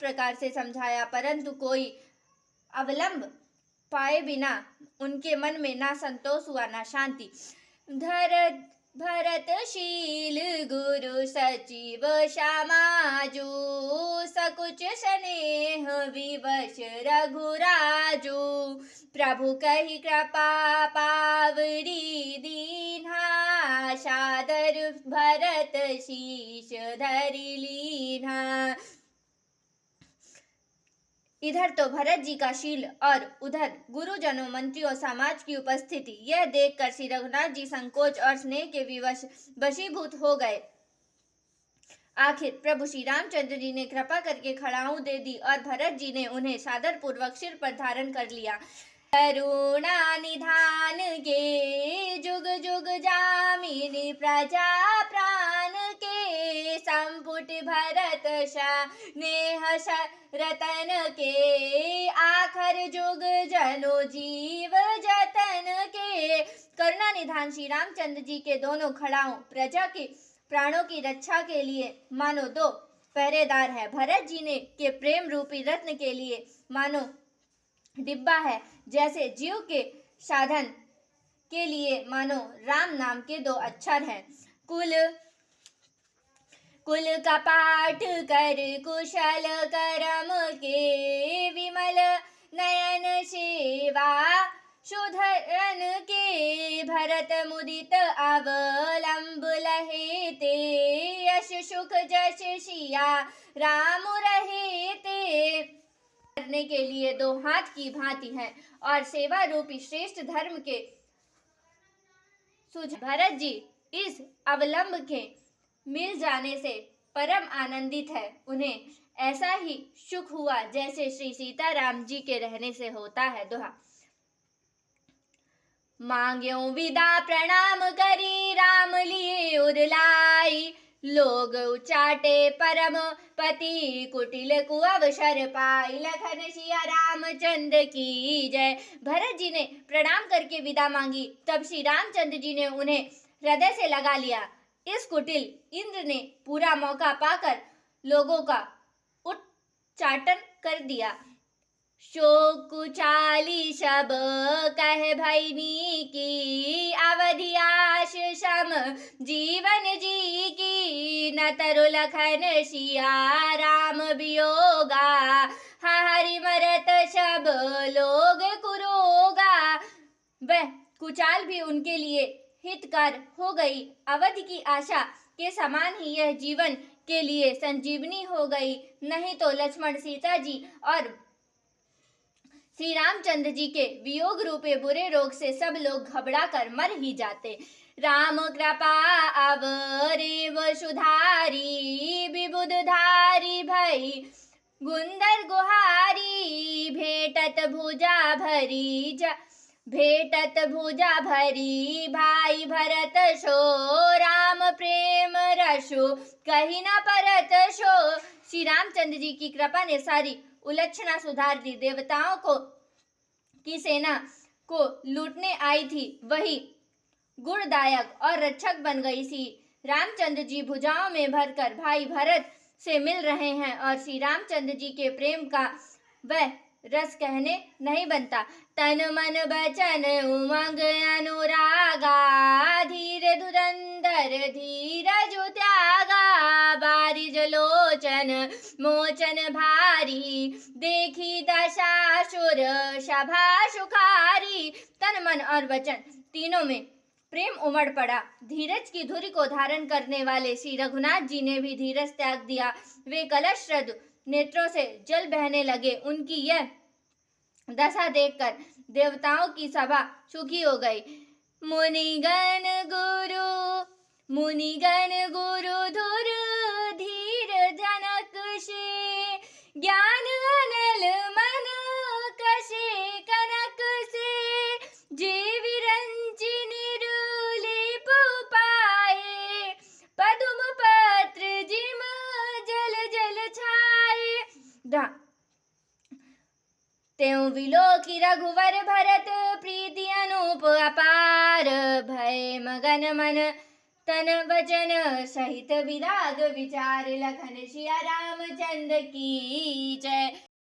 प्रकार से समझाया, परंतु कोई अवलंब पाए बिना उनके मन में ना संतोष हुआ ना शांति। भरतशील गुरु सचिव समाजू, सकुच स्नेह विवश रघुराजू। प्रभु कहि कृपा पावरी दीन्हा, सादर भरत शीश धरि लीन्हा। इधर तो भरत जी का शील और उधर गुरुजनों, मंत्रियों, समाज की उपस्थिति, यह देखकर श्री रघुनाथ जी संकोच और स्नेह के वशीभूत हो गए। आखिर प्रभु श्री रामचंद्र जी ने कृपा करके खड़ाऊं दे दी और भरत जी ने उन्हें सादर पूर्वक सिर पर धारण कर लिया। करुणा निधान के जुग जुग जामिनी, प्रजा प्राण के संपुट भरत स्नेह रतन के। आखर जुग जनो जीव जतन के। करुणा निधान श्री रामचंद्र जी के दोनों खड़ाओं प्रजा के प्राणों की रक्षा के लिए मानो दो पहरेदार है। भरत जी ने के प्रेम रूपी रत्न के लिए मानो डिब्बा है। जैसे जीव के साधन के लिए मानो राम नाम के दो अक्षर हैं। कुल कपाट कर कुशल करम के, विमल नयन सेवा सुधन के। भरत मुदित अवलंब लहे ते, यश सुख जश सिया राम रहे ते। करने के लिए दो हाथ की भांति है और सेवा रूपी श्रेष्ठ धर्म के भरत जी इस अवलंब के मिल जाने से परम आनंदित है। उन्हें ऐसा ही सुख हुआ जैसे श्री सीताराम जी के रहने से होता है। दोहा। मांग्यो विदा प्रणाम करी, राम लिए उरलाई। लोग उचाटे परम पति, कुटिल कु अवसर पाई। लखन सिया रामचंद्र की जय। भरत जी ने प्रणाम करके विदा मांगी, तब श्री रामचंद्र जी ने उन्हें हृदय से लगा लिया। इस कुटिल इंद्र ने पूरा मौका पाकर लोगों का उच्चाटन कर दिया। शोक चाली सब कह भैनी की, अवधि आश सम जीवन जी की। न तरु लखन सिया राम वियोगा, हरि मरत सब लोग कुरोगा। वह कुचाल भी उनके लिए हितकर हो गई। अवधि की आशा के समान ही यह जीवन के लिए संजीवनी हो गई। नहीं तो लक्ष्मण, सीता जी और श्री रामचंद्र जी के वियोग रूपे बुरे रोग से सब लोग घबरा कर मर ही जाते। राम कृपा अवरेव सुधारी, विबुध धारी भई गुंदर गुहारी। भेटत भुजा भरी भाई भरत सो, राम प्रेम रसो कहीं न परत सो। श्री रामचंद्र जी की कृपा ने सारी उलक्षणा सुधार दी। देवताओं की सेना को लूटने आई थी वही गुणदायक और रक्षक बन गई। श्री रामचंद्र जी भुजाओं में भरकर भाई भरत से मिल रहे हैं और श्री रामचंद्र जी के प्रेम का वह रस कहने नहीं बनता। तन मन बचन उमंग अनुरागा, धीर धुरंधर धीरज त्यागा। बारिज लोचन मोचन भारी, देखी दशासुर सभा सुखारी। तन मन और वचन तीनों में प्रेम उमड़ पड़ा। धीरज की धुरी को धारण करने वाले श्री रघुनाथ जी ने भी धीरज त्याग दिया। वे कलशरद नेत्रों से जल बहने लगे। उनकी यह दशा देखकर देवताओं की सभा सुखी हो गई। मुनिगण गुरु धुर धीर जनक से, ज्ञान अनल मन कसे कनक से। जे विरंचि निरुलेप पाए, पदुम पत्र जिम जल जल छाए। त्यों विलोकी रघुवर भरत, प्रीति अनूप अपार। भय मगन मन तन वचन सहित विराग विचार, लखन सिया रामचंद्र की जय।